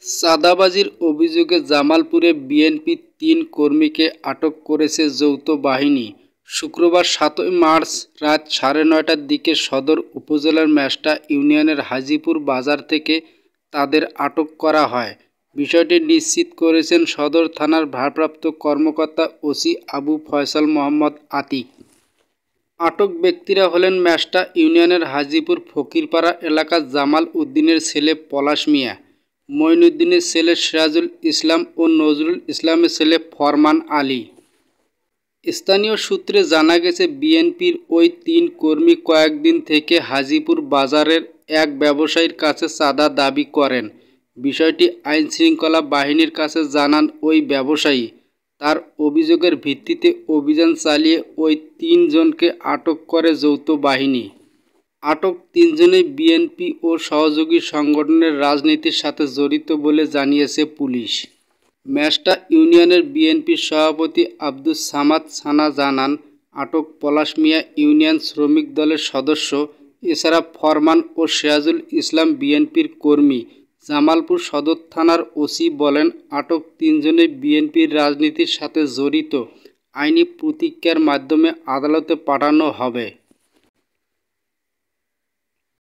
চাঁদাবাজির অভিযোগে জামালপুরে বিএনপির ৩ কর্মীকে আটক করেছে যৌথ বাহিনী। শুক্রবার ৭ই মার্চ রাত ৯:৩০টার দিকে সদর উপজেলার মেষ্টা ইউনিয়নের হাজীপুর বাজার থেকে তাদের আটক করা হয়। বিষয়টি নিশ্চিত করেছেন সদর থানার ভারপ্রাপ্ত কর্মকর্তা ওসি আবু ফয়সাল মোহাম্মদ আতিক। আটক ব্যক্তিরা হলেন মেষ্টা ইউনিয়নের হাজীপুর ফকিরপাড়া এলাকার জামাল উদ্দিনের ছেলে পলাশ মিয়া, মঈনুদ্দিনের ছেলে সিরাজুল ইসলাম ও নজরুল ইসলামের ছেলে ফরমান আলী। স্থানীয় সূত্রে জানা গেছে, বিএনপির ওই ৩ কর্মী কয়েকদিন থেকে হাজীপুর বাজারের এক ব্যবসায়ীর কাছে চাঁদা দাবি করেন। বিষয়টি আইনশৃঙ্খলা বাহিনীর কাছে জানান ওই ব্যবসায়ী। তার অভিযোগের ভিত্তিতে অভিযান চালিয়ে ওই ৩ জনকে আটক করে যৌথ বাহিনী। আটক ৩ জনই বিএনপি ও সহযোগী সংগঠনের রাজনীতির সাথে জড়িত বলে জানিয়েছে পুলিশ। মেষ্টা ইউনিয়নের বিএনপির সভাপতি আব্দুস সামাদ সানা জানান, আটক পলাশ মিয়া ইউনিয়ন শ্রমিক দলের সদস্য। এছাড়া ফরমান ও সিরাজুল ইসলাম বিএনপির কর্মী। জামালপুর সদর থানার ওসি বলেন, আটক ৩ জনই বিএনপির রাজনীতির সাথে জড়িত। আইনি প্রতিক্রিয়ার মাধ্যমে আদালতে পাঠানো হবে।